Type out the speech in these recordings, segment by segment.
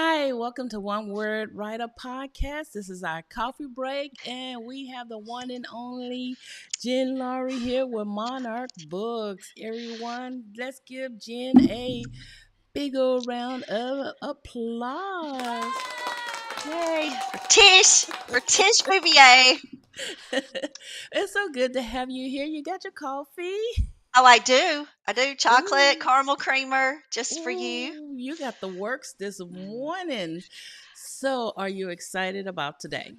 Hi, welcome to One Word Write Up Podcast. This is our coffee break, and we have the one and only Jen Lowry here with Monarch Books. Everyone, let's give Jen a big old round of applause. Yay for Tish Bouvier. It's so good to have you here. You got your coffee? Oh, I do. I do chocolate Ooh, caramel creamer just for you. ooh, you got the works this morning. So, are you excited about today?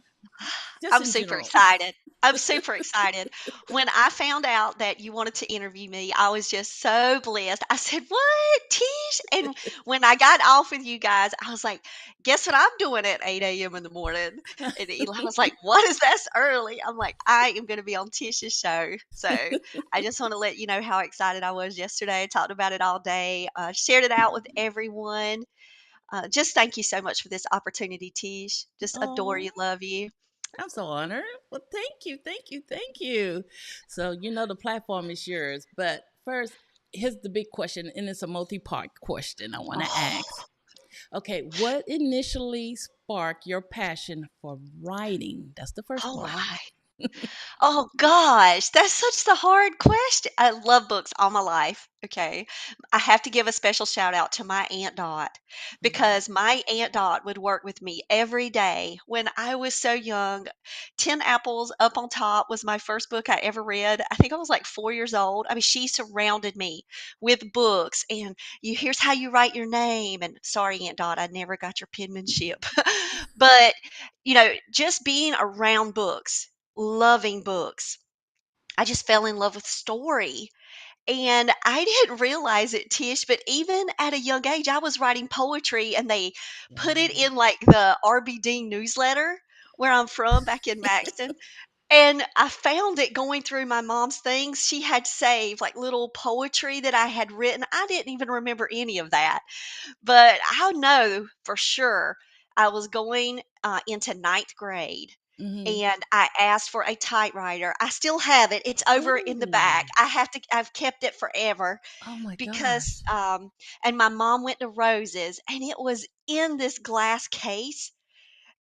Just I'm in super general. excited. I'm super excited. When I found out that you wanted to interview me, I was just so blessed. I said, "What, Tish?" And when I got off with you guys, I was like, "Guess what I'm doing at 8 a.m. in the morning?" And Eli was like, "What is that early?" I'm like, "I am going to be on Tish's show." So I just want to let you know how excited I was yesterday. I talked about it all day, shared it out with everyone. Just thank you so much for this opportunity, Tish. Just adore Oh. you, love you. I'm so honored. Well, thank you, thank you, thank you. So, the platform is yours. But first, here's the big question, and it's a multi part question I want to ask. Okay, what initially sparked your passion for writing? That's the first All part. right. Oh gosh, that's such the hard question. I love books all my life. Okay. I have to give a special shout out to my Aunt Dot Mhm. because my Aunt Dot would work with me every day when I was so young. 10 Apples Up on Top was my first book I ever read. I think I was like 4 years old. I mean, she surrounded me with books and here's how you write your name. And sorry, Aunt Dot, I never got your penmanship. But, just being around books, loving books. I just fell in love with story. And I didn't realize it, Tish, but even at a young age, I was writing poetry and they put it Mhm. in like the RB Dean newsletter where I'm from back in Maxton. And I found it going through my mom's things. She had saved like little poetry that I had written. I didn't even remember any of that. But I know for sure I was going into ninth grade Mhm. and I asked for a typewriter. I still have it. It's over in the back. Ooh. I've kept it forever Oh my because, gosh. and my mom went to Rose's and it was in this glass case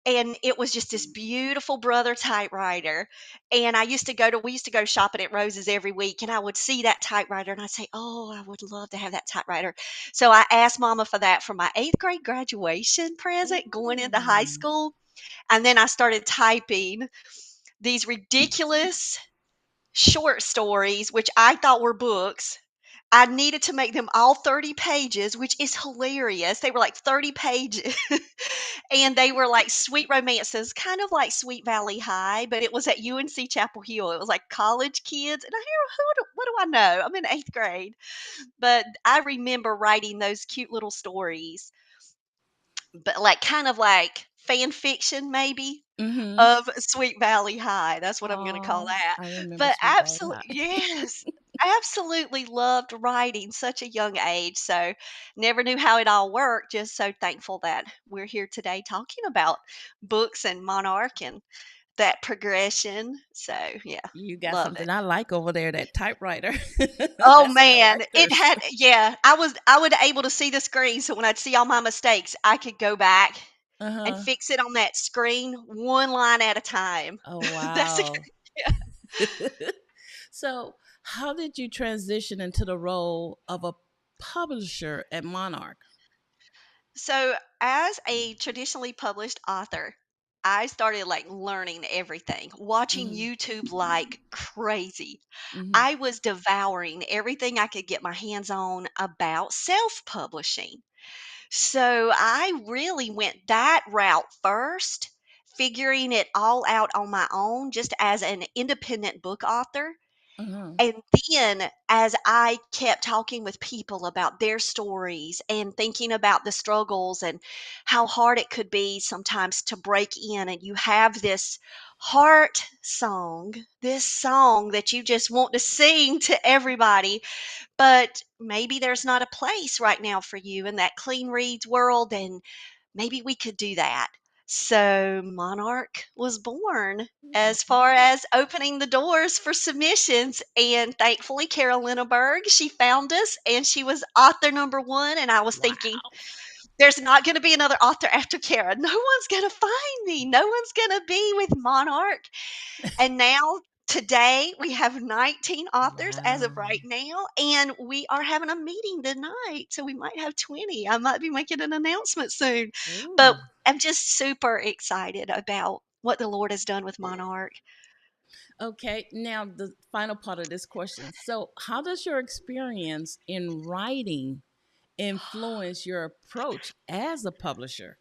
and it was just this beautiful brother typewriter. And we used to go shopping at Rose's every week, and I would see that typewriter, and I'd say, "Oh, I would love to have that typewriter." So I asked Mama for that for my eighth grade graduation present, going into high Ooh. school. And then I started typing these ridiculous short stories, which I thought were books. I needed to make them all 30 pages, which is hilarious. They were like 30 pages. And they were like sweet romances, kind of like Sweet Valley High, but it was at UNC Chapel Hill. It was like college kids. And I hear, what do I know? I'm in eighth grade. But I remember writing those cute little stories, but like kind of like fan fiction, maybe, Mhm. of Sweet Valley High. That's what I'm gonna call Oh, that. I remember But Sweet Valley High. yes, absolutely loved writing such a young age. So never knew how it all worked. Just so thankful that we're here today talking about books and Monarch and that progression. So yeah, You got love it. something I like over there, that typewriter. Oh That's a man, it collector's. had yeah. I would able to see the screen, so when I'd see all my mistakes, I could go back and Uh-huh. fix it on that screen one line at a time. Oh, That's a wow. yeah. So, how did you transition into the role of a publisher at Monarch? So, as a traditionally published author, I started like learning everything, watching Mhm. YouTube like crazy. Mhm. I was devouring everything I could get my hands on about self publishing. So, I really went that route first, figuring it all out on my own, just as an independent book author. Uh-huh. And then as I kept talking with people about their stories and thinking about the struggles and how hard it could be sometimes to break in, and you have this heart song, this song that you just want to sing to everybody, but maybe there's not a place right now for you in that clean reads world, and maybe we could do that. So Monarch was born as far as opening the doors for submissions. And thankfully, Carolina Berg, she found us and she was author number one. And I was thinking, Wow. There's not going to be another author after Kara. No one's going to find me. No one's going to be with Monarch. And now, today, we have 19 authors as of Wow. right now, and we are having a meeting tonight. So we might have 20. I might be making an announcement soon. But Ooh. I'm just super excited about what the Lord has done with Monarch. Okay, now the final part of this question. So, how does your experience in writing influence your approach as a publisher?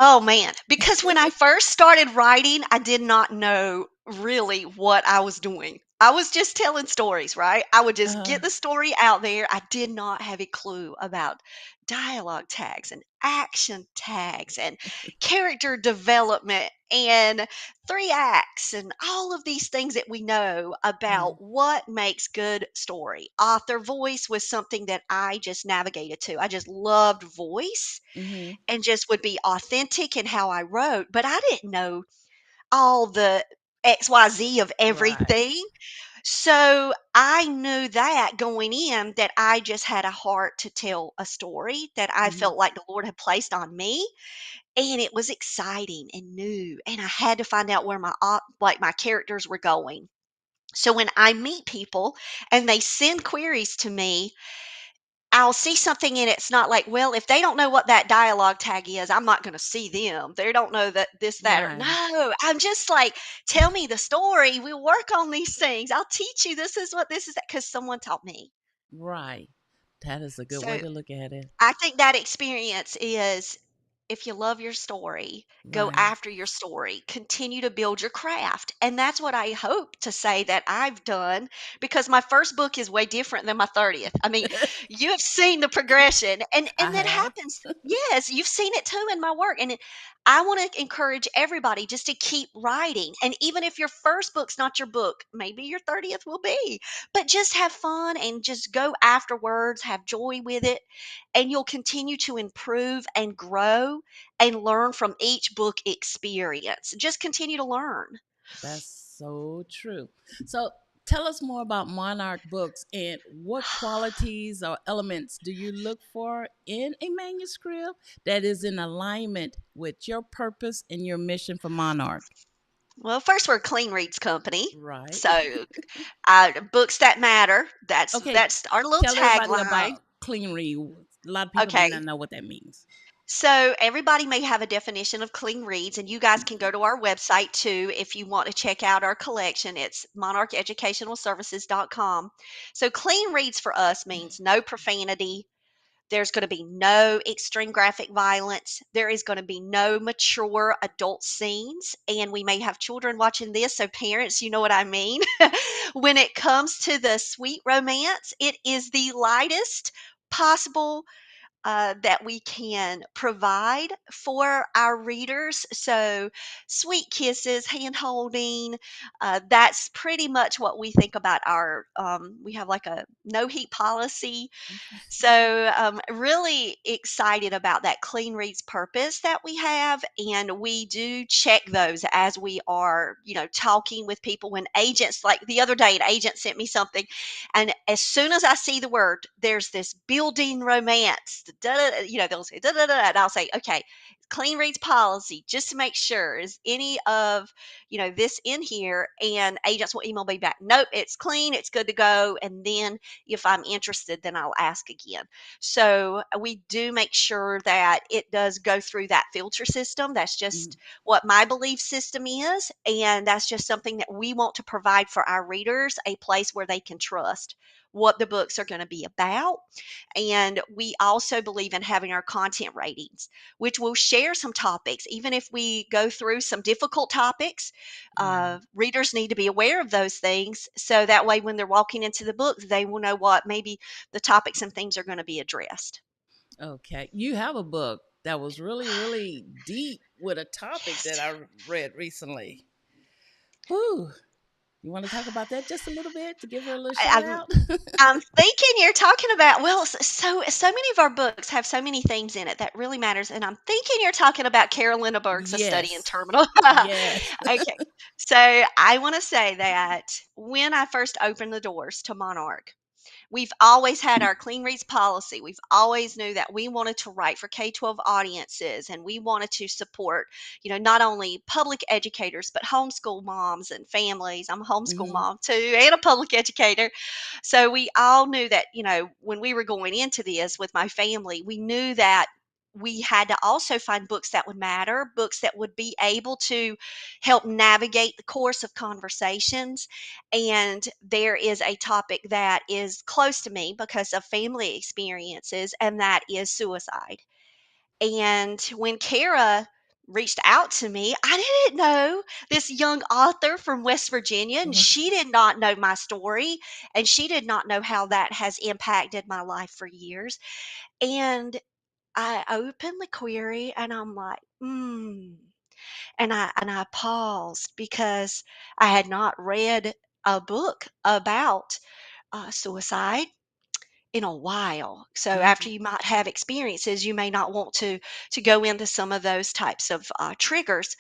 Oh man, because when I first started writing, I did not know really what I was doing. I was just telling stories, right? I would just Uh, get the story out there. I did not have a clue about dialogue tags and action tags and character development and three acts and all of these things that we know about mm, what makes good story. Author voice was something that I just navigated to. I just loved voice mm-hmm. and just would be authentic in how I wrote, but I didn't know all the XYZ of Right. everything. So I knew that going in that I just had a heart to tell a story that I Mm-hmm. felt like the Lord had placed on me. And it was exciting and new. And I had to find out where my characters were going. So when I meet people and they send queries to me, I'll see something and it's not like, well, if they don't know what that dialogue tag is, I'm not going to see them. They don't know that this, that, or Right. no. I'm just like, tell me the story. We'll work on these things. I'll teach you this is what this is because someone taught me. Right. That is a good way So to look at it. I think that experience is if you love your story, go Right. after your story, continue to build your craft. And that's what I hope to say that I've done because my first book is way different than my 30th. I mean, you have seen the progression I and that have. happens. Yes, you've seen it too in my work. And I want to encourage everybody just to keep writing. And even if your first book's not your book, maybe your 30th will be. But just have fun and just go afterwards, have joy with it, and you'll continue to improve and grow and learn from each book experience. Just continue to learn. That's so true. So, tell us more about Monarch Books and what qualities or elements do you look for in a manuscript that is in alignment with your purpose and your mission for Monarch? Well, first we're a clean reads company. Right. So, books that matter. That's Okay, that's our little tell everybody tagline. about clean read. A lot of people may not Okay. know what that means. So everybody may have a definition of clean reads, and you guys can go to our website too if you want to check out our collection. It's monarcheducationalservices.com. So clean reads for us means no profanity. There's going to be no extreme graphic violence. There is going to be no mature adult scenes. And we may have children watching this. So, parents, you know what I mean. When it comes to the sweet romance, it is the lightest possible that we can provide for our readers. So, sweet kisses, hand holding, that's pretty much what we think about our. We have like a no heat policy, Okay. so, really excited about that clean reads purpose that we have. And we do check those as we are, talking with people. When agents, like the other day, an agent sent me something. And as soon as I see the word, there's this building romance, da, da, da, they'll say, da, da, da, and I'll say, okay, clean reads policy, just to make sure. Is any of, this in here? And agents will email me back, nope, it's clean, it's good to go. And then if I'm interested, then I'll ask again. So we do make sure that it does go through that filter system. That's Mhm. just what my belief system is. And that's just something that we want to provide for our readers, a place where they can trust what the books are going to be about. And we also believe in having our content ratings, which will share some topics. Even if we go through some difficult topics, Right. readers need to be aware of those things. So that way, when they're walking into the book, they will know what maybe the topics and things are going to be addressed. Okay. You have a book that was really, really deep with a topic Yes. that I read recently. Whew. You want to talk about that just a little bit to give her a little I, shout I'm out? I'm thinking you're talking about, well, so many of our books have so many themes in it that really matters, and I'm thinking you're talking about Carolina Berg's A Study in Yes. Terminal. Yes. Okay, so I want to say that when I first opened the doors to Monarch, We've always had our clean reads policy. We've always knew that we wanted to write for K-12 audiences, and we wanted to support, not only public educators, but homeschool moms and families. I'm a homeschool Mhm. mom too, and a public educator. So we all knew that, when we were going into this with my family, we knew that we had to also find books that would matter, books that would be able to help navigate the course of conversations. And there is a topic that is close to me because of family experiences, and that is suicide. And when Kara reached out to me, I didn't know this young author from West Virginia, and Uh-huh. she did not know my story, and she did not know how that has impacted my life for years. And I opened the query and I'm like, and I paused because I had not read a book about suicide in a while. So after Mhm. you might have experiences, you may not want to go into some of those types of triggers.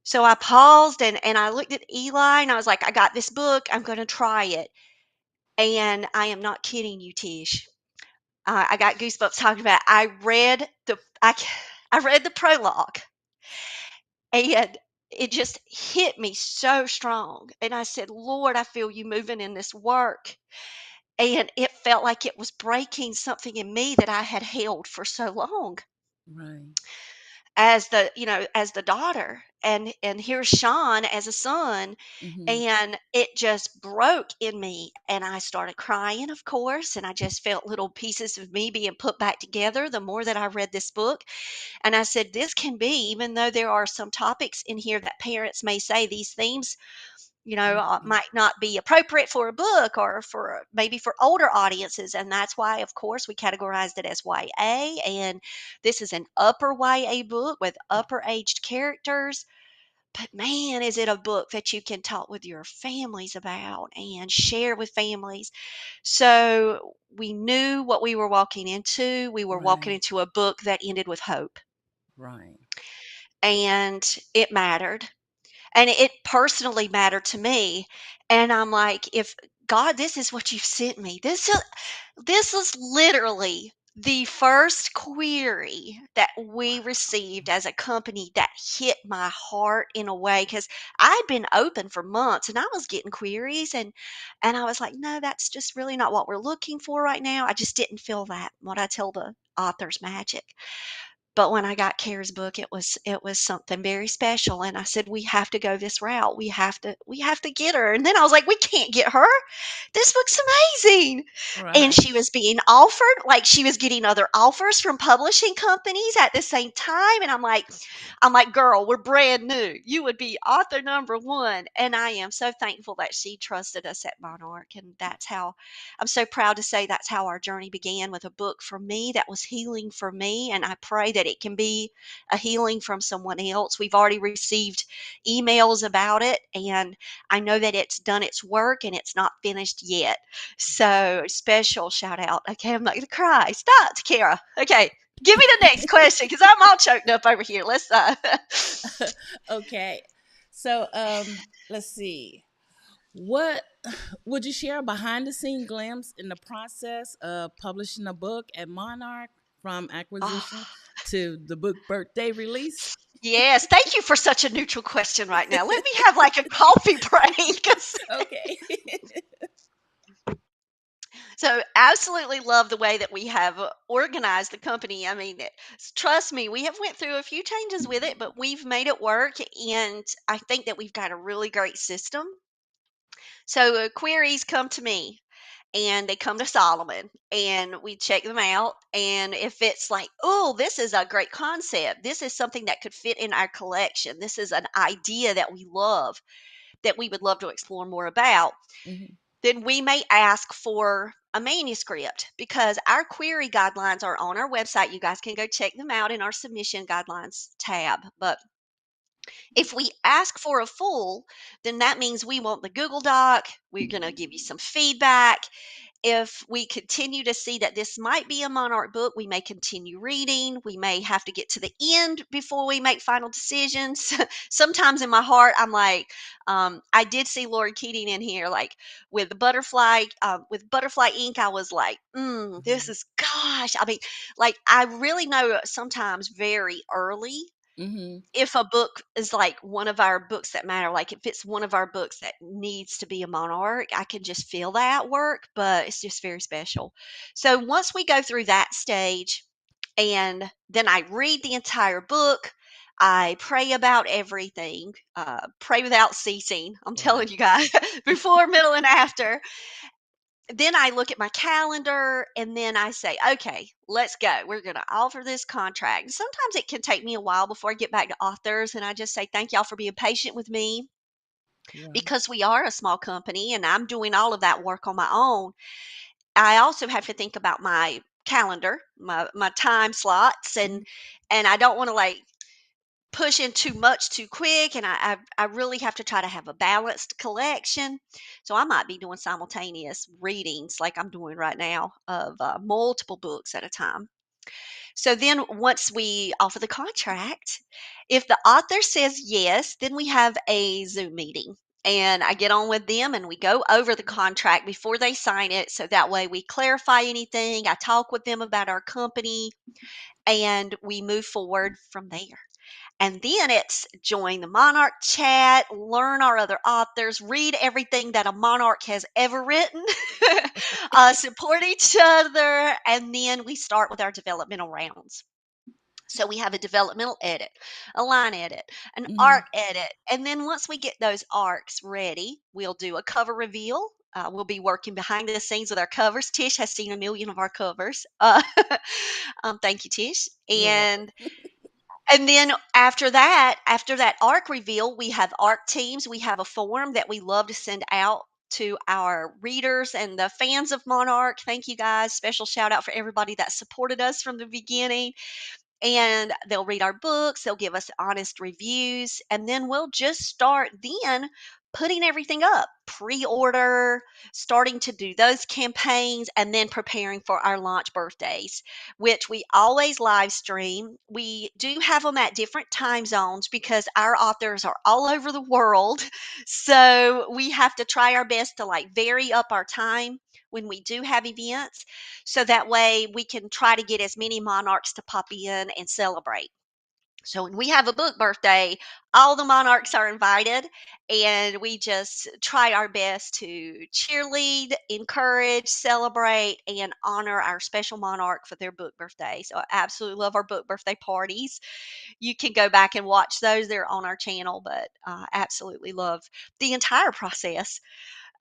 So I paused and I looked at Eli and I was like, I got this book. I'm going to try it. And I am not kidding you, Tish. I got goosebumps talking about it. I read the prologue, and it just hit me so strong. And I said, Lord, I feel you moving in this work. And it felt like it was breaking something in me that I had held for so long Right. as the daughter. And here's Sean as a son. Mhm. And it just broke in me. And I started crying, of course. And I just felt little pieces of me being put back together the more that I read this book. And I said, this can be, even though there are some topics in here that parents may say these themes, Mhm. might not be appropriate for a book or for maybe for older audiences. And that's why, of course, we categorized it as YA. And this is an upper YA book with upper aged characters. But man, is it a book that you can talk with your families about and share with families. So we knew what we were walking into. We were walking Right. into a book that ended with hope, Right. and it mattered. And it personally mattered to me. And I'm like, if God, this is what you've sent me. This is literally the first query that we received as a company that hit my heart in a way, because I'd been open for months and I was getting queries, and I was like, no, that's just really not what we're looking for right now. I just didn't feel that, what I tell the author's magic. But when I got Kara's book, it was something very special, and I said, "We have to go this route. We have to get her." And then I was like, "We can't get her. This book's amazing." And Right. she was being offered, like she was getting other offers from publishing companies at the same time, and I'm like, "Girl, we're brand new. You would be author number 1." And I am so thankful that she trusted us at Monarch, and that's how I'm so proud to say that's how our journey began, with a book for me that was healing for me. And I pray that it can be a healing from someone else. We've already received emails about it, and I know that it's done its work and it's not finished yet. So, special shout out. Okay, I'm not going to cry. Stop, Kara. Okay, give me the next question because I'm all choked up over here. Let's. Okay. So, let's see. What would you share a behind the scene glimpse in the process of publishing a book at Monarch, from Oh, acquisition to the book birthday release? yes. Thank you for such a neutral question right now. Let me have like a coffee break. Okay. So, absolutely love the way that we have organized the company. I mean, trust me, we have went through a few changes with it, but we've made it work, and I think that we've got a really great system. So, queries come to me, and they come to Solomon, and we check them out. And if it's like, oh, this is a great concept, this is something that could fit in our collection, this is an idea that we love, that we would love to explore more about, Mhm. then we may ask for a manuscript, because our query guidelines are on our website. You guys can go check them out in our submission guidelines tab. But if we ask for a full, then that means we want the Google Doc. We're going to give you some feedback. if we continue to see that this might be a Monarch book, we may continue reading. We may have to get to the end before we make final decisions. Sometimes in my heart, I'm like, I did see Lori Keating in here, like with butterfly ink. I was like, this Mhm. is gosh. I mean, like I really know sometimes very early Mhm. if a book is like one of our books that matter, like if it's one of our books that needs to be a monarch, I can just feel that work, but it's just very special. So once we go through that stage, and then I read the entire book, I pray about everything, pray without ceasing. I'm telling Right. you guys, before, middle, and after. Then I look at my calendar and then I say, okay, let's go. We're going to offer this contract. And sometimes it can take me a while before I get back to authors. And I just say, thank y'all for being patient with me Right. because we are a small company and I'm doing all of that work on my own. I also have to think about my calendar, my time slots, Mhm. and I don't want to like push in too much too quick, and I really have to try to have a balanced collection. So I might be doing simultaneous readings like I'm doing right now of multiple books at a time. So then once we offer the contract, if the author says yes, then we have a Zoom meeting. And I get on with them and we go over the contract before they sign it. So that way we clarify anything. I talk with them about our company and we move forward from there. And then it's join the Monarch chat, learn our other authors, read everything that a Monarch has ever written, support each other, and then we start with our developmental rounds. So we have a developmental edit, a line edit, an arc Mhm. edit. And then once we get those arcs ready, we'll do a cover reveal. We'll be working behind the scenes with our covers. Tish has seen a million of our covers. Thank you, Tish. You're welcome. And then after that arc reveal, we have arc teams. We have a form that we love to send out to our readers and the fans of Monarch. Thank you guys. Special shout out for everybody that supported us from the beginning, and they'll read our books, they'll give us honest reviews, and then we'll just start then putting everything up, pre-order, starting to do those campaigns, and then preparing for our launch birthdays, which we always live stream. We do have them at different time zones because our authors are all over the world. So we have to try our best to like vary up our time when we do have events, so that way we can try to get as many monarchs to pop in and celebrate. So when we have a book birthday, all the monarchs are invited, and we just try our best to cheerlead, encourage, celebrate, and honor our special monarch for their book birthday. So I absolutely love our book birthday parties. You can go back and watch those; they're on our channel. But absolutely love the entire process,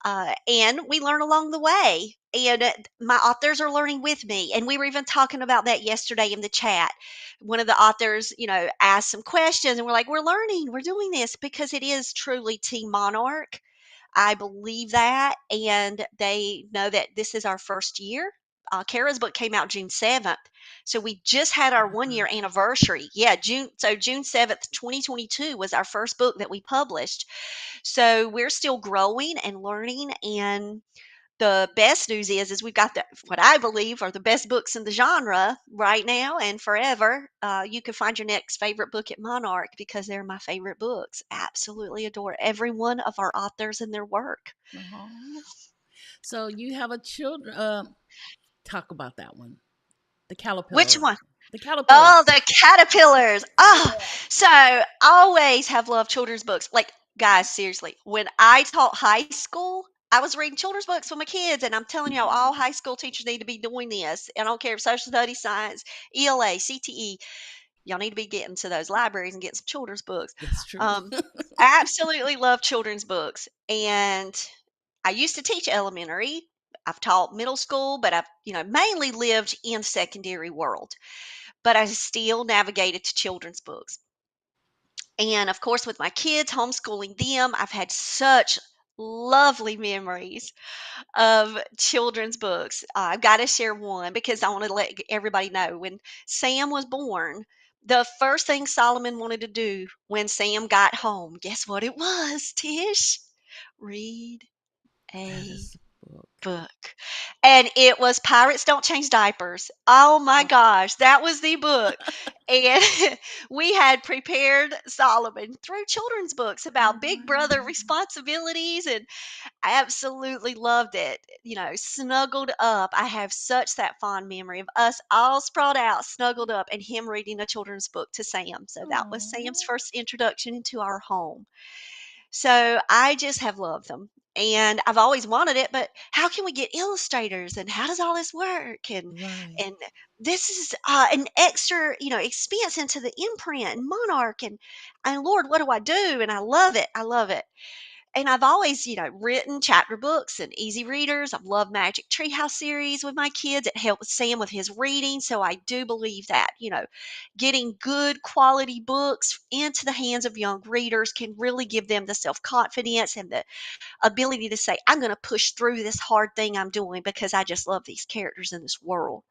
and we learn along the way. And my authors are learning with me. And we were even talking about that yesterday in the chat. One of the authors, asked some questions, and we're like, we're learning, we're doing this because it is truly Team Monarch. I believe that. And they know that this is our first year. Kara's book came out June 7th. So we just had our one Wow. year anniversary. Yeah, June 7th, 2022 was our first book that we published. So we're still growing and learning, and the best news is we've got what I believe are the best books in the genre right now and forever. You can find your next favorite book at Monarch because they're my favorite books. Absolutely adore every one of our authors and their work. Aw. So you have a children. Talk about that one. The Which caterpillar. one? The caterpillar. Oh, the caterpillars. Oh, Yeah. so always have loved children's books. Like, guys, seriously, when I taught high school, I was reading children's books with my kids, and I'm telling y'all, all high school teachers need to be doing this. I don't care if social studies, science, ELA, CTE, y'all need to be getting to those libraries and getting some children's books. That's true. Um, I absolutely love children's books, and I used to teach elementary. I've taught middle school, but I've mainly lived in secondary world, but I still navigated to children's books. And of course, with my kids, homeschooling them, I've had such lovely memories of children's books. I've got to share one because I want to let everybody know when Sam was born, the first thing Solomon wanted to do when Sam got home, guess what it was, Tish? Read That a is. Okay. book. And it was Pirates Don't Change Diapers. Oh my Oh. gosh, that was the book. And we had prepared Solomon through children's books about big brother Wow. responsibilities, and I absolutely loved it. Snuggled up. I have such that fond memory of us all sprawled out, snuggled up, and him reading a children's book to Sam. So that was Sam's Aw. first introduction into our home. So I just have loved them. And I've always wanted it, but how can we get illustrators and how does all this work? And Right. and this is an extra, expense into the imprint and Monarch and Lord, what do I do? And I love it. I love it. And I've always, written chapter books and easy readers. I've loved Magic Treehouse series with my kids. It helped Sam with his reading. So I do believe that, getting good quality books into the hands of young readers can really give them the self confidence and the ability to say, I'm going to push through this hard thing I'm doing because I just love these characters in this world.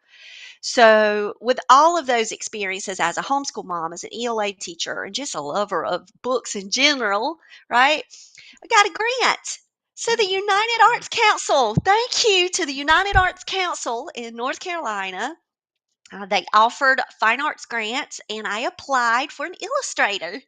So, with all of those experiences as a homeschool mom, as an ELA teacher, and just a lover of books in general, right? I got a grant. So the Oh, United great. Arts Council, thank you to the United Arts Council in North Carolina. They offered fine arts grants, and I applied for an illustrator.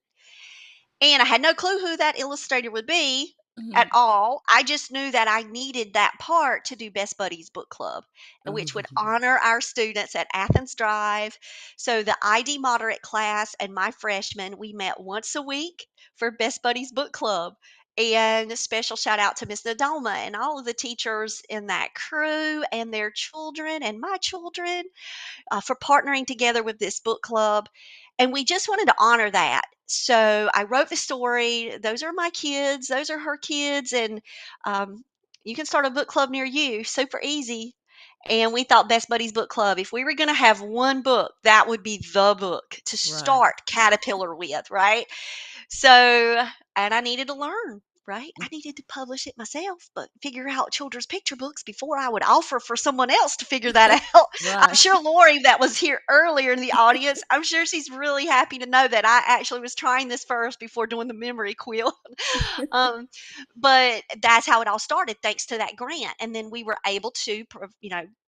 And I had no clue who that illustrator would be at Mhm. all. I just knew that I needed that part to do Best Buddies Book Club, which would Ooh. honor our students at Athens Drive. So the ID moderate class and my freshmen, we met once a week for Best Buddies Book Club. And a special shout out to Miss Nadoma and all of the teachers in that crew and their children and my children for partnering together with this book club. And we just wanted to honor that. So I wrote the story. Those are my kids, those are her kids. And um, you can start a book club near you. Super easy. And we thought Best Buddies Book Club, if we were going to have one book, that would be the book to Right. start Caterpillar with, right? So, and I needed to learn, right? I needed to publish it myself, but figure out children's picture books before I would offer for someone else to figure that out. I'm Right. sure Lori, that was here earlier in the audience, I'm sure she's really happy to know that I actually was trying this first before doing the memory quill. um, but that's how it all started, thanks to that grant. And then we were able to,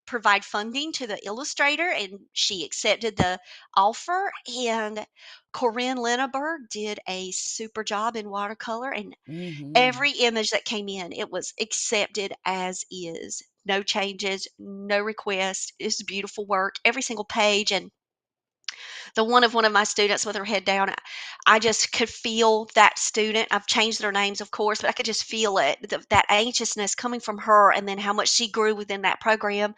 provide funding to the illustrator, and she accepted the offer. And Corinne Linneberg did a super job in watercolor, and Mhm. every image that came in, it was accepted as is. No changes, no requests. It's beautiful work, every single page. And the one of my students with her head down, I just could feel that student. I've changed their names, of course, but I could just feel it, that anxiousness coming from her, and then how much she grew within that program.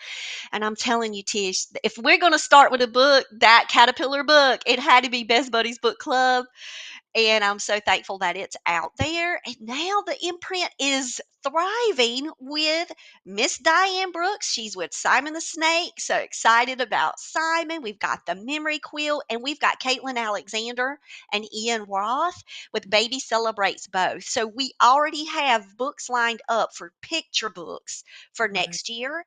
And I'm telling you, Tish, if we're going to start with a book, that Caterpillar book, it had to be Best Buddies Book Club. And I'm so thankful that it's out there. And now the imprint is thriving with Miss Diane Brooks. She's with Simon the Snake. So excited about Simon. We've got the Memory Quill, and we've got Caitlin Alexander and Ian Roth with Baby Celebrates Both. So we already have books lined up for picture books for Right. next year.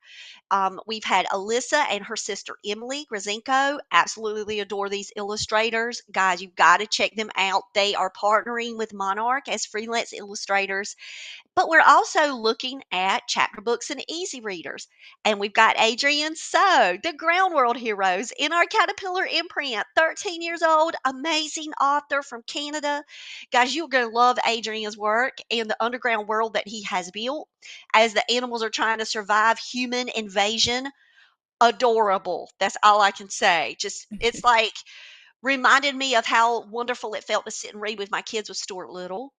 We've had Alyssa and her sister Emily Grazinko. Absolutely adore these illustrators. Guys, you've got to check them out. They are partnering with Monarch as freelance illustrators, but we're also looking at chapter books and easy readers. And we've got Adrian So, the Ground World Heroes in our Caterpillar imprint. 13 years old, amazing author from Canada. Guys, you're going to love Adrian's work and the underground world that he has built as the animals are trying to survive human invasion. Adorable. That's all I can say. Just, it's like reminded me of how wonderful it felt to sit and read with my kids with Stuart Little.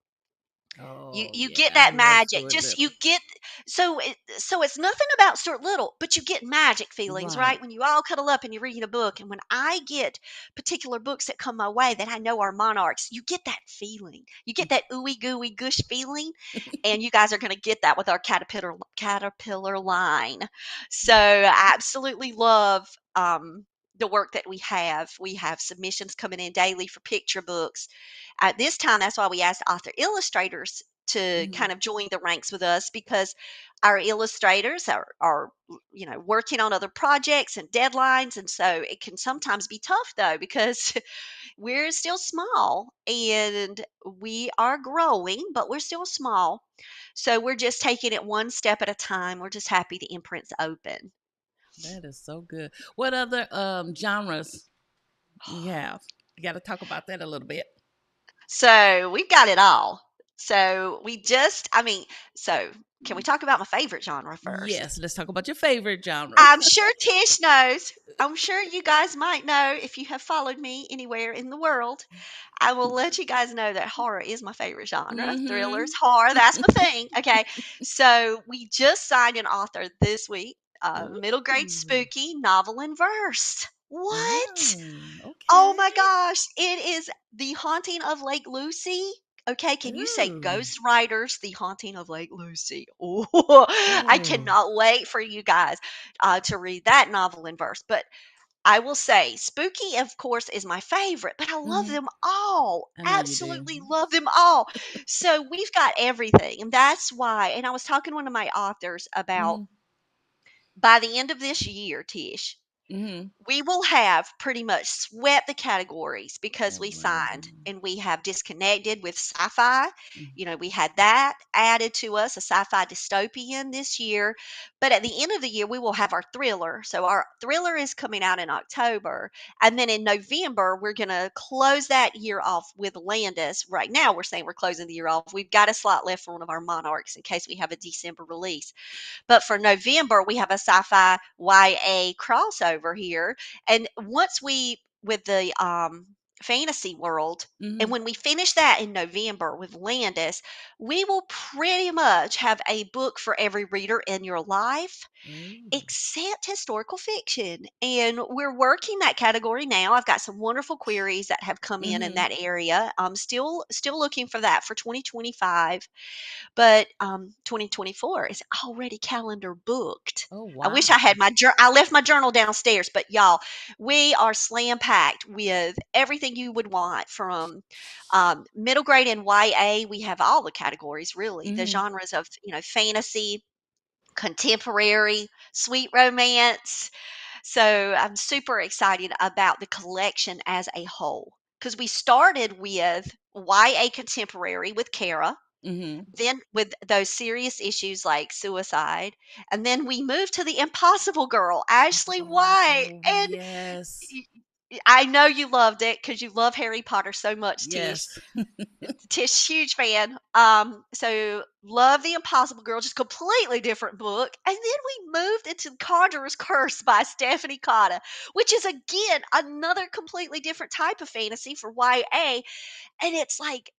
You Oh, you get yeah. I that love magic. Stuart Just you Little. get so it's nothing about Stuart Little, but you get magic feelings, right? Right. When you all cuddle up and you're reading a book. And when I get particular books that come my way that I know are monarchs, you get that feeling. You get that ooey gooey gush feeling. And you guys are gonna get that with our caterpillar line. So I absolutely love the work that we have. We have submissions coming in daily for picture books. At this time, that's why we asked author illustrators to Mhm. kind of join the ranks with us because our illustrators are working on other projects and deadlines, and so it can sometimes be tough though because we're still small and we are growing, but we're still small. So we're just taking it one step at a time. We're just happy the imprint's open. That is so good. What other genres you have? You got to talk about that a little bit. So we've got it all. So we just, I mean, so can we talk about my favorite genre first? Yes, let's talk about your favorite genre. I'm sure Tish knows. I'm sure you guys might know if you have followed me anywhere in the world. I will let you guys know that horror is my favorite genre. Thrillers, Mhm. horror, that's my thing. Okay. So we just signed an author this week, middle grade Ooh. spooky novel in verse. What? Oh, Oh okay. my gosh. It is The Haunting of Lake Lucy. Okay, can you say Ooh. Ghost Riders, The Haunting of Lake Lucy? Oh, I Oh. cannot wait for you guys to read that novel in verse. But I will say, spooky, of course, is my favorite, but I love Mhm. them all. I know you do. Absolutely love them all. So we've got everything. And that's why, and I was talking to one of my authors about Mhm. by the end of this year, Tish, Mhm. we will have pretty much swept the categories because we signed Already. and we have disconnected with sci-fi. Mm. We had that added to us, a sci-fi dystopian this year. But at the end of the year, we will have our thriller. So our thriller is coming out in October. And then in November, we're going to close that year off with Landis. Right now, we're saying we're closing the year off. We've got a slot left for one of our Monarchs in case we have a December release. But for November, we have a sci-fi YA crossover here. And once we with the fantasy world, and Mhm. when we finish that in November with Landis, we will pretty much have a book for every reader in your life Ooh. except historical fiction. And we're working that category now. I've got some wonderful queries that have come in Mhm. that area. I'm still looking for that for 2025, but 2024 is already calendar booked. Oh I wish wow. I had I left my journal downstairs, but y'all, we are slam packed with everything you would want from middle grade and YA. We have all the categories, really, the Mhm. genres of fantasy, contemporary, sweet romance. So I'm super excited about the collection as a whole because we started with YA contemporary with Kara, Mhm. then with those serious issues like suicide, and then we moved to the Impossible Girl, Ashley White, Oh and yes. y I know you loved it because you love Harry Potter so much, Tish. Yes. Tish, huge fan. So love the Impossible Girl, just completely different book. And then we moved into Conjurer's Curse by Stephanie Cotta, which is again another completely different type of fantasy for YA. And it's like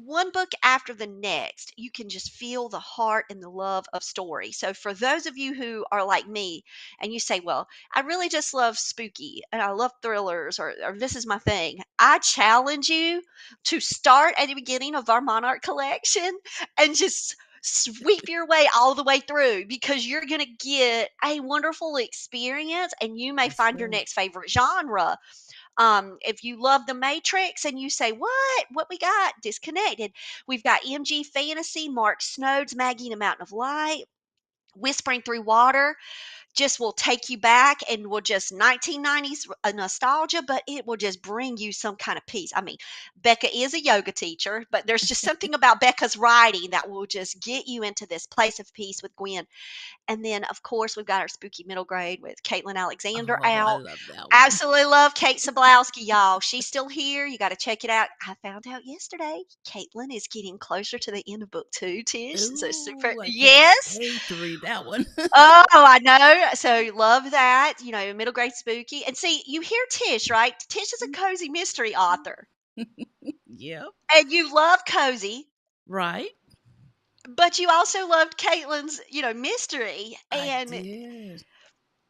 one book after the next, you can just feel the heart and the love of story. So, for those of you who are like me and you say, well, I really just love spooky and I love thrillers, or this is my thing, I challenge you to start at the beginning of our Monarch collection and just sweep your way all the way through because you're going to get a wonderful experience and you may That's find your right. next favorite genre. If you love the Matrix and you say, what we got? Disconnected. We've got MG Fantasy, Mark Snow's Maggie and a Mountain of Light, Whispering Through Water. Just will take you back and will just 1990s nostalgia, but it will just bring you some kind of peace. I mean, Becca is a yoga teacher, but there's just something about Becca's writing that will just get you into this place of peace with Gwen. And then, of course, we've got our spooky middle grade with Caitlin Alexander Oh, I out. love that one. Absolutely love Kate Sablowski, y'all. She's still here. You got to check it out. I found out yesterday Caitlin is getting closer to the end of book two, Tish. So super. Ooh, I can't Yes. wait to read that one. Oh, I know. So love that. Middle grade spooky. And see, you hear Tish, right? Tish is a cozy mystery author. Yep. And you love cozy, Right. but you also loved Caitlin's, mystery. I And did.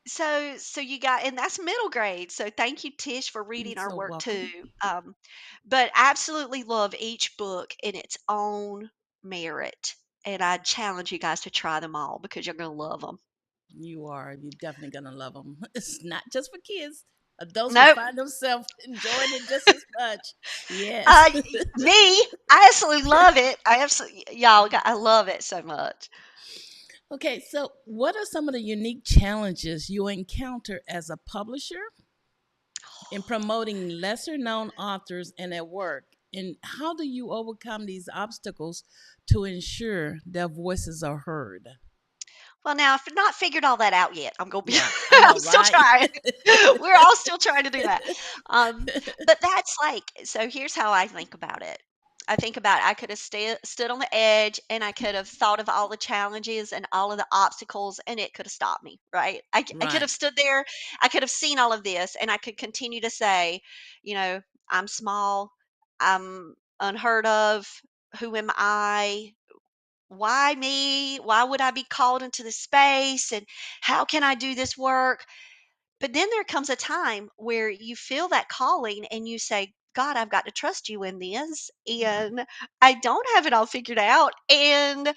so you got, and that's middle grade. So thank you, Tish, for You're reading our so work too. welcome. But absolutely love each book in its own merit. And I challenge you guys to try them all because you're going to love them. You are. You're definitely gonna love them. It's not just for kids. Adults will Nope. find themselves enjoying it just as much. Yes. Me, I absolutely love it. I absolutely, y'all, I love it so much. Okay, so what are some of the unique challenges you encounter as a publisher in promoting lesser known authors and at work? And how do you overcome these obstacles to ensure their voices are heard? Well, now, I've not figured all that out yet. I'm gonna be Yeah, I know, I'm still right? trying. We're all still trying to do that. But that's like so here's how I think about it. I think about I could have stood on the edge and I could have thought of all the challenges and all of the obstacles and it could have stopped me, right? I could have Right, stood there, I could have seen all of this and I could continue to say, you know, I'm small, I'm unheard of, who am I? Why me? Why would I be called into this space? And how can I do this work? But then there comes a time where you feel that calling and you say, God, I've got to trust you in this. right. And I don't have it all figured out. And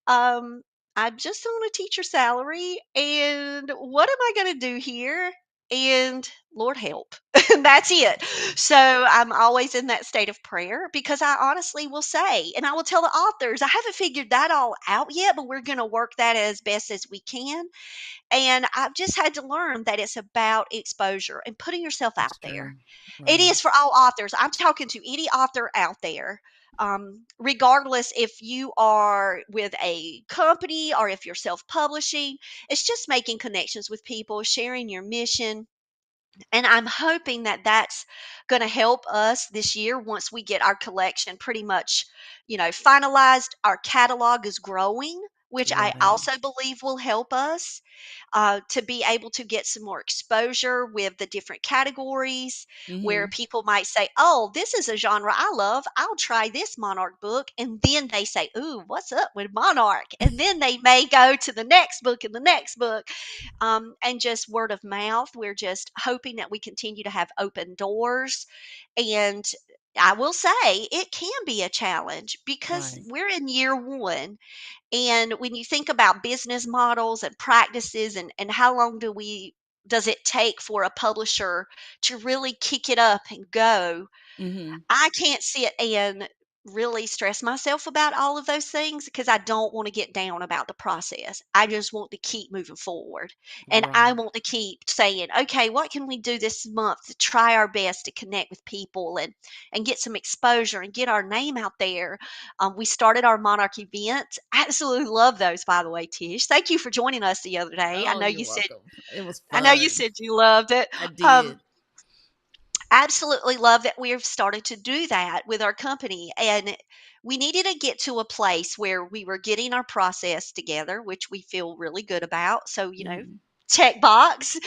um, I'm just on a teacher salary. And what am I going to do here? And Lord help. And that's it. So I'm always in that state of prayer because I honestly will say, and I will tell the authors, I haven't figured that all out yet, but we're going to work that as best as we can. And I've just had to learn that it's about exposure and putting yourself That's out true. there. It Right. is for all authors. I'm talking to any author out there, regardless if you are with a company or if you're self publishing. It's just making connections with people, sharing your mission, and I'm hoping that that's going to help us this year once we get our collection pretty much, finalized. Our catalog is growing, which I Right. also believe will help us to be able to get some more exposure with the different categories where Mm-hmm. people might say, oh, this is a genre I love. I'll try this Monarch book. And then they say, ooh, what's up with Monarch? And then they may go to the next book and the next book, and just word of mouth. We're just hoping that we continue to have open doors. And I will say it can be a challenge because Right. we're in year one. And when you think about business models and practices and how long does it take for a publisher to really kick it up and go, Mm-hmm. I can't sit and really stress myself about all of those things because I don't want to get down about the process. I just want to keep moving forward. And I Right. want to keep saying, okay, what can we do this month to try our best to connect with people and get some exposure and get our name out there? We started our Monarch events. Absolutely love those, by the way, Tish. Thank you for joining us the other day. Oh, you're welcome. It was I know you fun. said you loved it. I Um, did. absolutely love that we've started to do that with our company. And we needed to get to a place where we were getting our process together, which we feel really good about. So, Mm-hmm. check box,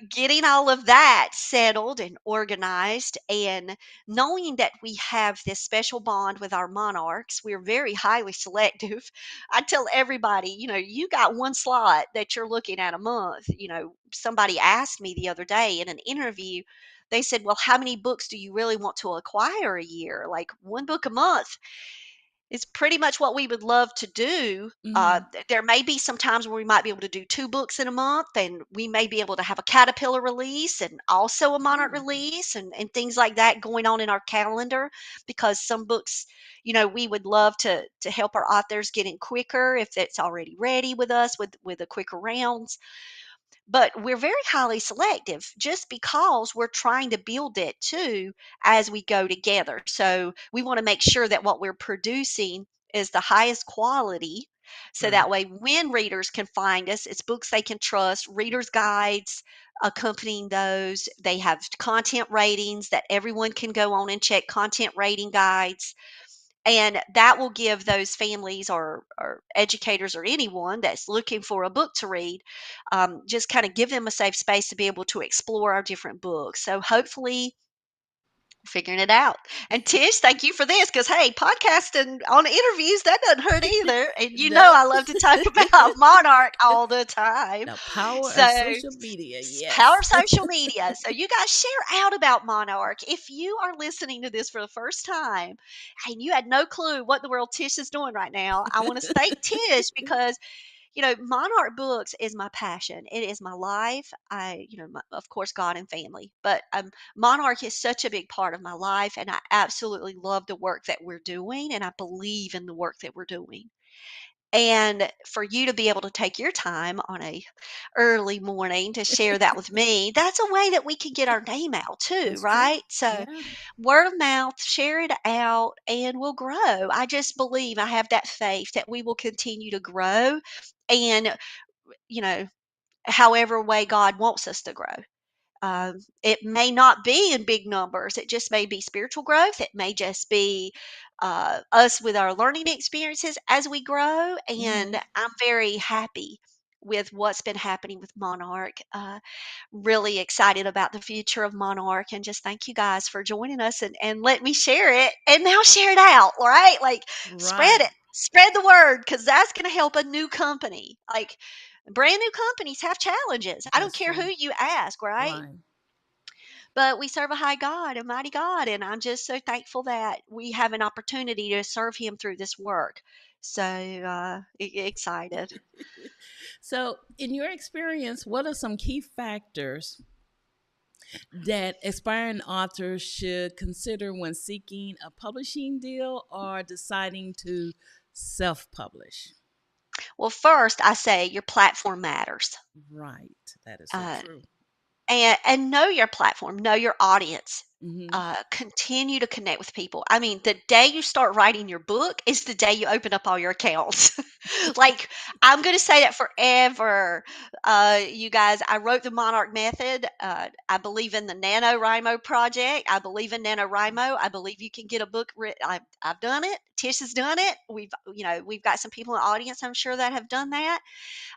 getting all of that settled and organized, and knowing that we have this special bond with our monarchs. We're very highly selective. I tell everybody, you got one slot that you're looking at a month. Somebody asked me the other day in an interview, they said, well, how many books do you really want to acquire a year? Like one book a month is pretty much what we would love to do. Mm-hmm. There may be some times where we might be able to do two books in a month, and we may be able to have a Caterpillar release and also a Monarch Oh, release and things like that going on in our calendar because some books, we would love to help our authors get in quicker if it's already ready with us with the quicker rounds, but we're very highly selective just because we're trying to build it too as we go together. So we want to make sure that what we're producing is the highest quality. So right. that way, when readers can find us, it's books they can trust, readers' guides accompanying those. They have content ratings that everyone can go on and check content rating guides, and that will give those families or educators or anyone that's looking for a book to read, just kind of give them a safe space to be able to explore our different books. So hopefully figuring it out. And Tish, thank you for this because hey, podcasting on interviews, that doesn't hurt either. And Nope. I love to talk about Monarch all the time. The power So of social media. power Yes. of social media. So you guys share out about Monarch. If you are listening to this for the first time and you had no clue what the world Tish is doing right now, I want to thank Tish because Monarch Books is my passion. It is my life. Of course, God and family, but Monarch is such a big part of my life, and I absolutely love the work that we're doing, and I believe in the work that we're doing. And for you to be able to take your time on a early morning to share that with me, that's a way that we can get our name out too, That's true. right? So Yeah. word of mouth, share it out, and we'll grow. I just believe, I have that faith that we will continue to grow and, you know, however way God wants us to grow. It may not be in big numbers. It just may be spiritual growth. It may just be us with our learning experiences as we grow. And Hmm. I'm very happy with what's been happening with Monarch. Really excited about the future of Monarch, and just thank you guys for joining us and let me share it. And now share it out, all right? Like, spread Right. it, spread the word, because that's going to help a new company. Like, brand new companies have challenges. I don't That's care who true. you ask, right? Right. But we serve a high God, a mighty God, and I'm just so thankful that we have an opportunity to serve Him through this work. So excited. So, in your experience, what are some key factors that aspiring authors should consider when seeking a publishing deal or deciding to self publish? Well, first, I say your platform matters. Right. That is so Uh, true. and know your platform, know your audience. Hmm. Continue to connect with people. I mean, the day you start writing your book is the day you open up all your accounts. Like, I'm going to say that forever. You guys, I wrote the Monarch Method. I believe in the NaNoWriMo project. I believe in NaNoWriMo. I believe you can get a book written. I've done it. Tish has done it. We've got some people in the audience, I'm sure, that have done that.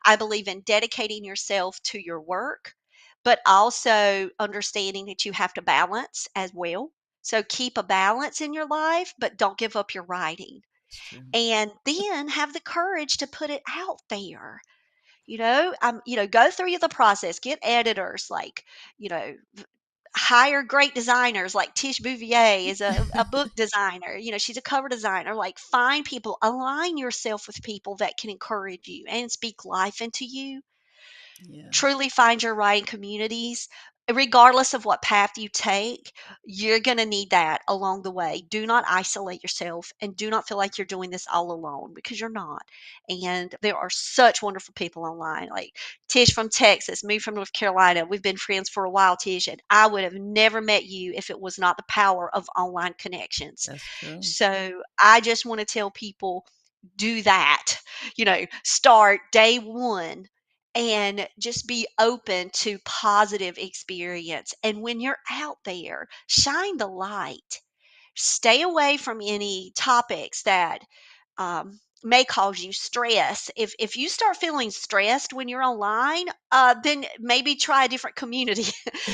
I believe in dedicating yourself to your work, but also understanding that you have to balance as well. So keep a balance in your life, but don't give up your writing. It's true. And then have the courage to put it out there. Go through the process, get editors, like, you know, hire great designers like Tish Bouvier is a book designer. She's a cover designer. Like, find people, align yourself with people that can encourage you and speak life into you. Yeah. Truly find your writing communities. Regardless of what path you take, you're going to need that along the way. Do not isolate yourself, and do not feel like you're doing this all alone, because you're not. And there are such wonderful people online, like Tish from Texas, me from North Carolina. We've been friends for a while, Tish, and I would have never met you if it was not the power of online connections. That's true. So I just want to tell people, do that. Start day one and just be open to positive experience. And when you're out there, shine the light. Stay away from any topics that may cause you stress. If you start feeling stressed when you're online, then maybe try a different community,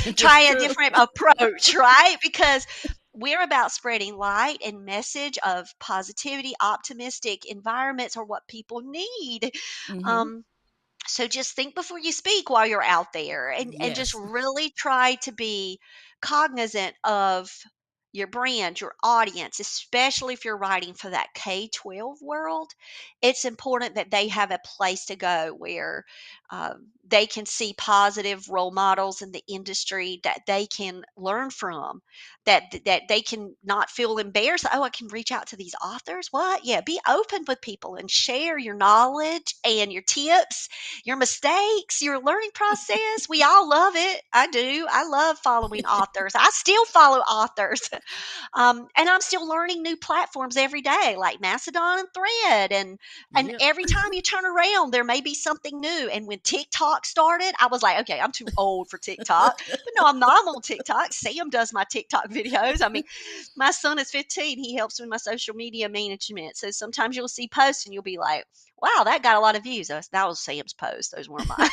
That's try a true. different approach, right? Because we're about spreading light and message of positivity. Optimistic environments are what people need. Hmm. Um, so just think before you speak while you're out there, and just Yes. really try to be cognizant of your brand, your audience, especially if you're writing for that K-12 world. It's important that they have a place to go where they can see positive role models in the industry that they can learn from, that they can not feel embarrassed. Oh, I can reach out to these authors. What? Yeah, be open with people and share your knowledge and your tips, your mistakes, your learning process. We all love it. I do. I love following authors. I still follow authors. And I'm still learning new platforms every day, like Macedon and Thread. And Yep. every time you turn around, there may be something new. And when TikTok started, I was like, okay, I'm too old for TikTok. But no, I'm not. I'm on TikTok. Sam does my TikTok videos. I mean, my son is 15. He helps with my social media management. So sometimes you'll see posts and you'll be like, wow, that got a lot of views. That was Sam's post. Those weren't mine.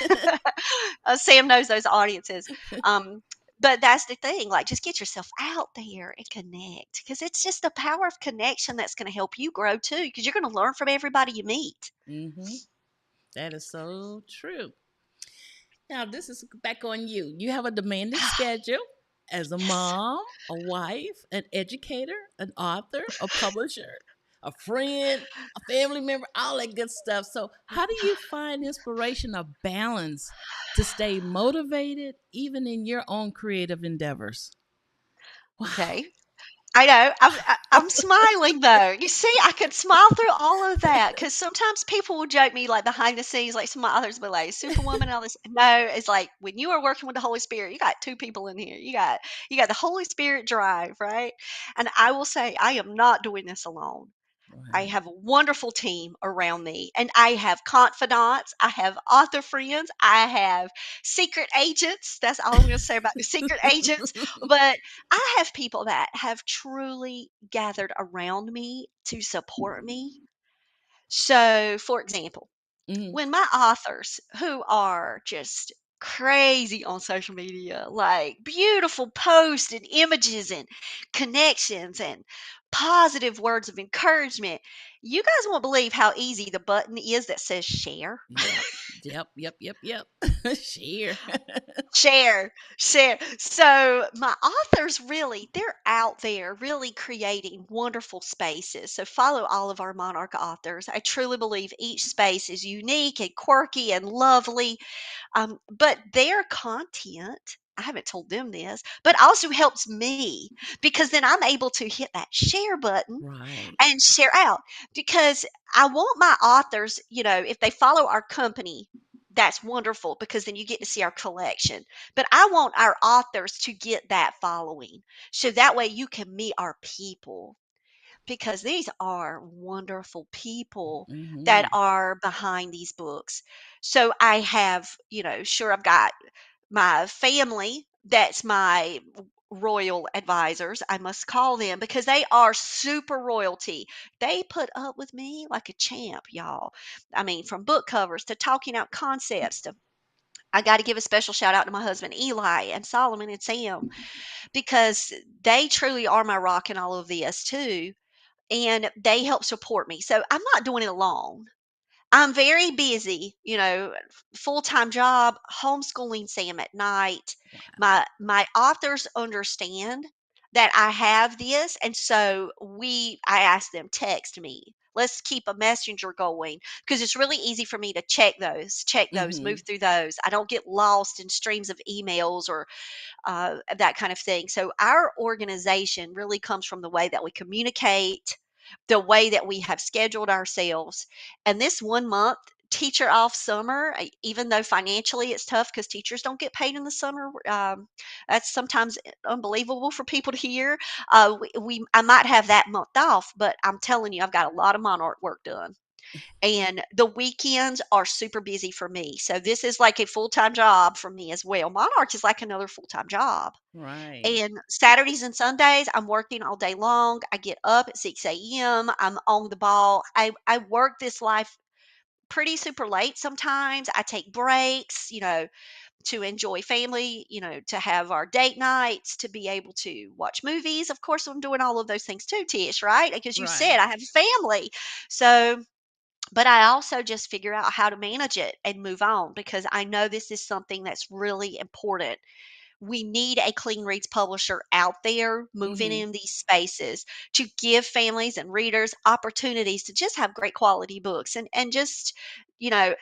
Sam knows those audiences. Um, but that's the thing. Like, just get yourself out there and connect, because it's just the power of connection that's going to help you grow too, because you're going to learn from everybody you meet. Hmm. That is so true. Now, this is back on you. You have a demanding schedule as a Yes. mom, a wife, an educator, an author, a publisher. a friend, a family member, all that good stuff. So, how do you find inspiration or balance to stay motivated even in your own creative endeavors? Wow. Okay. I know. I'm smiling though. You see, I could smile through all of that because sometimes people will joke me like behind the scenes, like some of my others will be like Superwoman and all this. No, it's like when you are working with the Holy Spirit, you got two people in here. You got the Holy Spirit drive, right? And I will say, I am not doing this alone. I Right. have a wonderful team around me, and I have confidants. I have author friends. I have secret agents. That's all I'm going to say about the secret agents. But I have people that have truly gathered around me to support me. So, for example, Mhm. when my authors who are just crazy on social media, like beautiful posts and images and connections and positive words of encouragement, you guys won't believe how easy the button is that says share. Yep. Yep. Share. Share, share. So my authors really, they're out there really creating wonderful spaces. So follow all of our Monarch authors. I truly believe each space is unique and quirky and lovely. But their content, I haven't told them this, but also helps me because then I'm able to hit that share button Right. and share out because I want my authors, if they follow our company, that's wonderful because then you get to see our collection. But I want our authors to get that following. So that way you can meet our people because these are wonderful people that Mhm. are behind these books. So I have, sure, I've got my family that's my royal advisors, I must call them because they are super royalty. They put up with me like a champ, y'all. I mean, from book covers to talking out concepts to I got to give a special shout out to my husband Eli and Solomon and Sam because they truly are my rock in all of this too, and they help support me. So I'm not doing it alone. I'm very busy, full-time job, homeschooling Sam at night. Wow. My authors understand that I have this, and so I ask them text me. Let's keep a messenger going because it's really easy for me to check those, move Mhm. through those. I don't get lost in streams of emails or that kind of thing. So our organization really comes from the way that we communicate, the way that we have scheduled ourselves. And this 1 month, teacher off summer, even though financially it's tough because teachers don't get paid in the summer. That's sometimes unbelievable for people to hear. I might have that month off, but I'm telling you, I've got a lot of Monarch work done. And the weekends are super busy for me. So this is like a full-time job for me as well. Monarch is like another full-time job. Right. And Saturdays and Sundays, I'm working all day long. I get up at 6 a.m. I'm on the ball. I work this life pretty super late sometimes. I take breaks, to enjoy family, to have our date nights, to be able to watch movies. Of course, I'm doing all of those things too, Tish, right? Because you Right. said I have a family. So but I also just figure out how to manage it and move on because I know this is something that's really important. We need a clean reads publisher out there moving Mhm. in these spaces to give families and readers opportunities to just have great quality books and just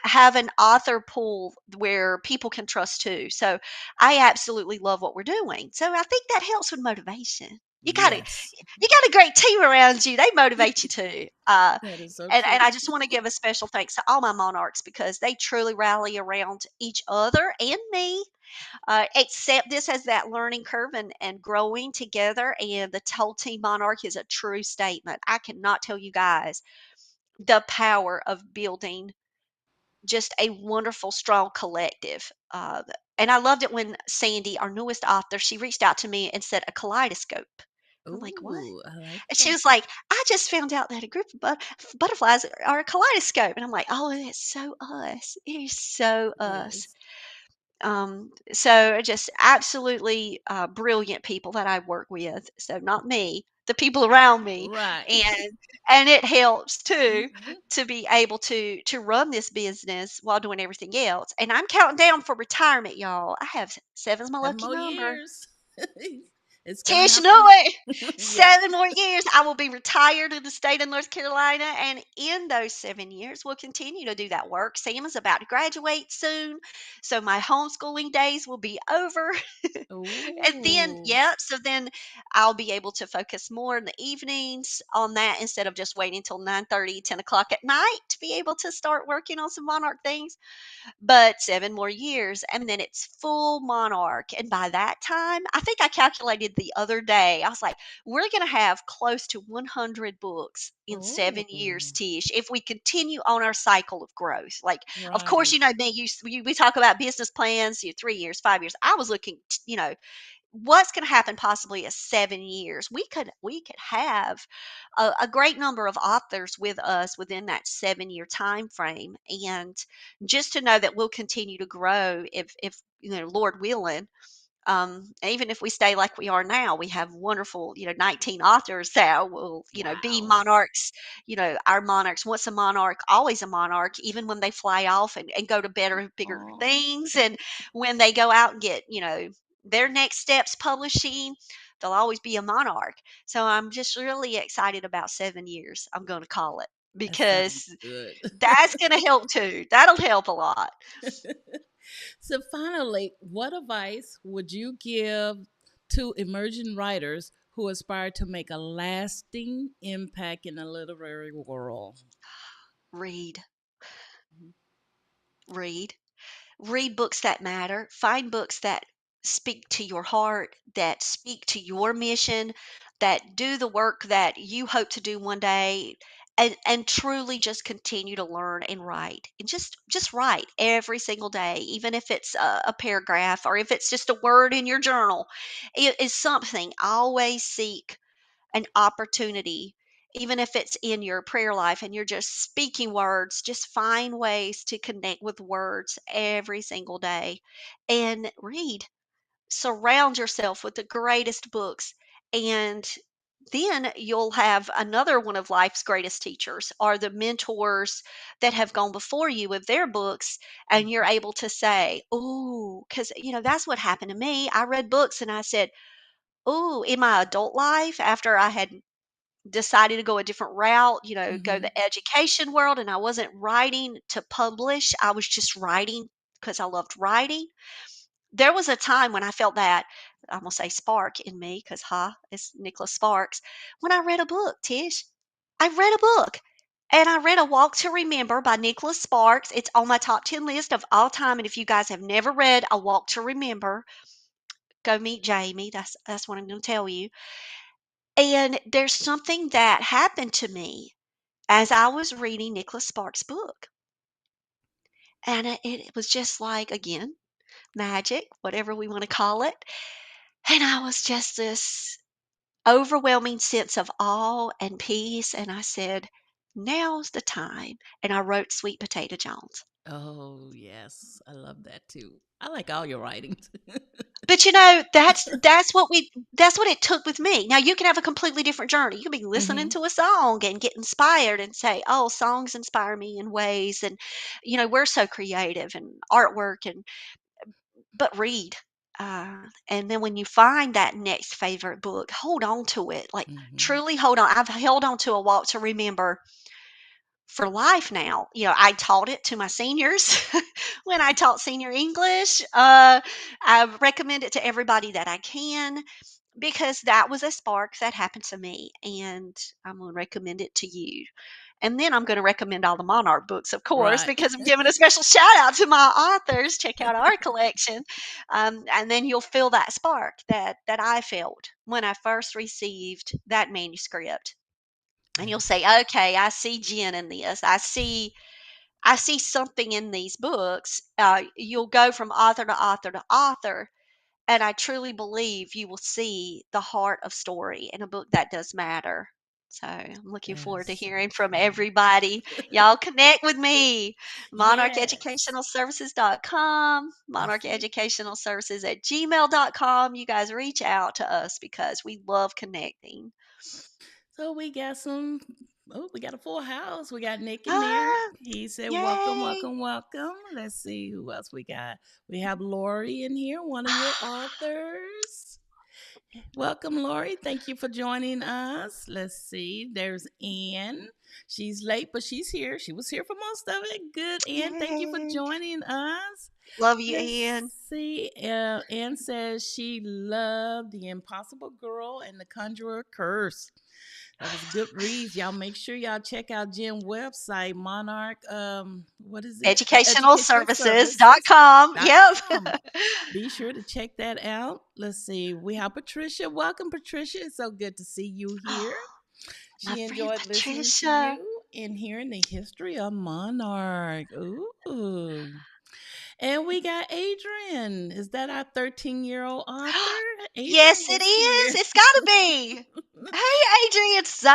have an author pool where people can trust too. So I absolutely love what we're doing. So I think that helps with motivation. Yes. You got a great team around you. They motivate you too. That is so And true. I just want to give a special thanks to all my monarchs because they truly rally around each other and me. Accept this as that learning curve and growing together. And the whole team monarch is a true statement. I cannot tell you guys the power of building just a wonderful, strong collective. And I loved it when Sandy, our newest author, she reached out to me and said a kaleidoscope. I'm like, what? Ooh, I like And she that. was like, I just found out that a group of butterflies are a kaleidoscope. And I'm like, oh, it's so us. It is so us. Yes. So just absolutely brilliant people that I work with. So not me, the people around me, Right. and it helps too Mhm. to be able to run this business while doing everything else. And I'm counting down for retirement, y'all. I have seven's my 7 lucky more number. years. It's gonna Tish knew happen. it. Yep. 7 more years, I will be retired in the state of North Carolina. And in those 7 years, we'll continue to do that work. Sam is about to graduate soon. So my homeschooling days will be over. And then, Ooh. yeah, so then I'll be able to focus more in the evenings on that instead of just waiting until 9:30, 10 o'clock at night to be able to start working on some Monarch things. But 7 more years, and then it's full Monarch, and by that time, I think I calculated the other day, I was like, "We're gonna have close to 100 books in 7 years, Oh, Tish, if we continue on our cycle of growth." Like, of course, right. you know me, we talk about business plans, 3 years, 5 years. I was looking, what's going to happen possibly at 7 years. We could have a great number of authors with us within that 7 year time frame, and just to know that we'll continue to grow if Lord willing. Even if we stay like we are now, we have wonderful, 19 authors that will, be Wow. monarchs, our monarchs. Once a monarch, always a monarch, even when they fly off and go to better, bigger Oh, things. And when they go out and get, their next steps publishing, they'll always be a monarch. So I'm just really excited about 7 years, I'm going to call it, that sounds because good. that's going to help too. That'll help a lot. So, finally, what advice would you give to emerging writers who aspire to make a lasting impact in the literary world? Read, read. Read books that matter. Find books that speak to your heart, that speak to your mission, that do the work that you hope to do one day. And truly just continue to learn and write, and just write every single day, even if it's a paragraph or if it's just a word in your journal. It is something. Always seek an opportunity, even if it's in your prayer life and you're just speaking words, just find ways to connect with words every single day and read. Surround yourself with the greatest books, and then you'll have another one of life's greatest teachers, or the mentors that have gone before you with their books, and you're Mhm. able to say, "Oh," because that's what happened to me. I read books and I said, "Oh," in my adult life, after I had decided to go a different route, go Mhm. the education world, and I wasn't writing to publish. I was just writing because I loved writing. There was a time when I felt that, I'm gonna say spark in me, because it's Nicholas Sparks. When I read a book, Tish, I read a book. And I read A Walk to Remember by Nicholas Sparks. It's on my top 10 list of all time. And if you guys have never read A Walk to Remember, go meet Jamie. That's what I'm gonna tell you. And there's something that happened to me as I was reading Nicholas Sparks' book. And it was just like, again, magic, whatever we want to call it. And I was just this overwhelming sense of awe and peace. And I said, now's the time. And I wrote Sweet Potato Jones. Oh, yes. I love that too. I like all your writings. But that's what it took with me. Now you can have a completely different journey. You can be listening Mhm. to a song and get inspired and say, "Oh, songs inspire me in ways." And we're so creative and artwork, and but read. And then when you find that next favorite book, hold on to it. Like, Mhm. truly hold on. I've held on to A Walk to Remember for life now. I taught it to my seniors when I taught senior English. I recommend it to everybody that I can, because that was a spark that happened to me, and I'm going to recommend it to you. And then I'm going to recommend all the Monarch books, of course, Right. because I'm giving a special shout out to my authors. Check out our collection, and then you'll feel that spark that I felt when I first received that manuscript. And you'll Yes. say, "Okay, I see Jen in this. I see something in these books." You'll go from author to author to author, and I truly believe you will see the heart of story in a book that does matter. So I'm looking forward to Yes. hearing from everybody. Y'all connect with me. Yes. MonarchEducationalServices.com, Okay. MonarchEducationalServices at gmail.com. You guys reach out to us because we love connecting. So we got some. Oh, we got a full house. We got Nick in there. Ah, He said, "Welcome, yay. welcome, welcome." Let's see who else we got. We have Lori in here, one of your authors. Welcome, Lori. Thank you for joining us. Let's see. There's Ann. She's late, but she's here. She was here for most of it. Good, Ann. Thank you for Yay. joining us. Love you, Let's Ann. see. Ann says she loved The Impossible Girl and The Conjurer Curse. That was good reads. Y'all make sure y'all check out Jen's website, Monarch. What is it? Educational Services. Educationalservices.com. Dot Yep. com. Be sure to check that out. Let's see. We have Patricia. Welcome, Patricia. It's so good to see you here. My She friend enjoyed listening to Patricia. you and hearing the history of Monarch. Ooh. And we got Adrian. Is that our 13-year-old author? Yes, Adrian it is here. is. It's got to be. Hey, Adrian. So,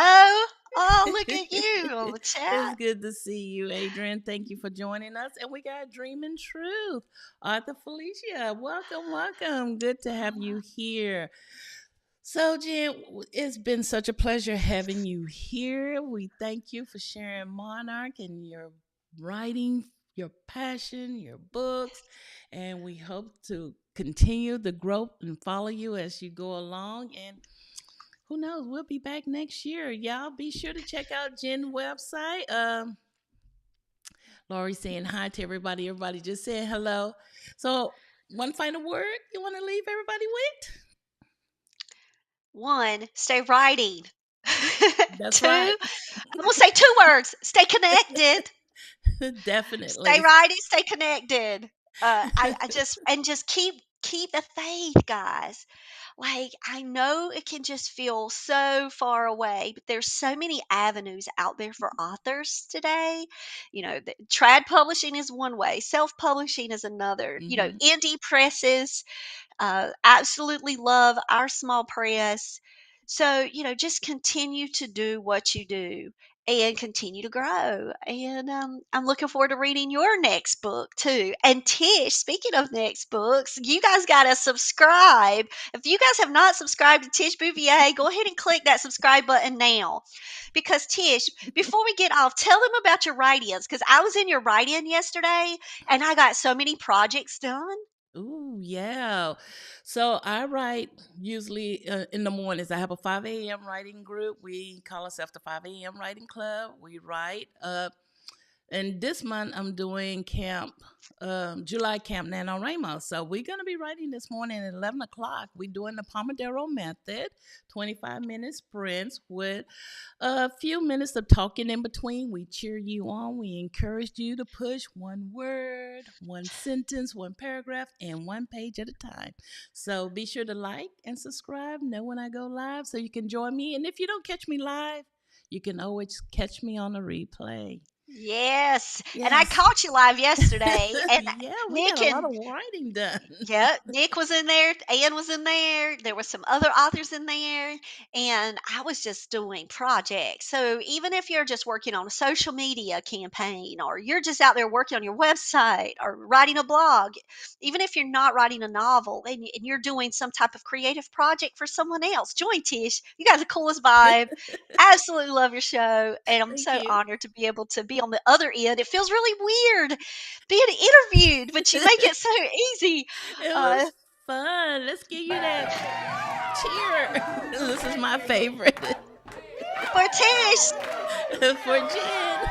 oh, look at you on the It's chat. good to see you, Adrian. Thank you for joining us. And we got Dream and Truth, Arthur Felicia. Welcome, welcome. Good to have you here. So, Jen, it's been such a pleasure having you here. We thank you for sharing Monarch and your writing, your passion, your books, and we hope to continue the growth and follow you as you go along. And who knows, we'll be back next year. Y'all be sure to check out Jen's website. Lori saying hi to everybody. Everybody just saying hello. So, one final word you want to leave everybody with? One, stay writing. That's Two, right. I'm going to say two words stay connected. Stay Definitely. writing, stay connected. I just, and just keep the faith, guys. Like, I know it can just feel so far away, but there's so many avenues out there for authors today. Trad publishing is one way, self publishing is another. Hmm. Indie presses, absolutely love our small press. So, just continue to do what you do and continue to grow. And I'm looking forward to reading your next book too. And Tish, speaking of next books, you guys got to subscribe. If you guys have not subscribed to Tish Bouvier, go ahead and click that subscribe button now. Because Tish, before we get off, tell them about your write-ins. Because I was in your write-in yesterday and I got so many projects done. Ooh, yeah. So I write usually in the mornings. I have a 5 a.m. writing group. We call ourselves the 5 a.m. writing club. We write. And this month I'm doing camp, July Camp NaNoWriMo. So we're going to be writing this morning at 11 o'clock. We're doing the Pomodoro method, 25-minute sprints with a few minutes of talking in between. We cheer you on. We encourage you to push one word, one sentence, one paragraph, and one page at a time. So be sure to like and subscribe. Know when I go live so you can join me. And if you don't catch me live, you can always catch me on a replay. Yes, and I Yes. caught you live yesterday, and Yeah, we got Nick a lot and of writing done. yeah, Nick was in there, Ann was in there, there were some other authors in there, and I was just doing projects. So even if you're just working on a social media campaign, or you're just out there working on your website or writing a blog, even if you're not writing a novel and you're doing some type of creative project for someone else, join Tish. You guys are cool as vibe. Absolutely love your show, and I'm Thank so you. honored to be able to be on the other end. It feels really weird being interviewed, but you make it so easy. It Uh, was fun. Let's give you that cheer. This is my favorite for Tish, for Jen.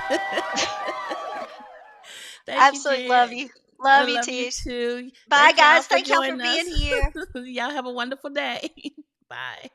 Thank you, absolutely love Jen. you. I Love you, love you Tish. too. Bye, Thank y'all guys. for Thank y'all for joining being us. here. Y'all have a wonderful day. Bye.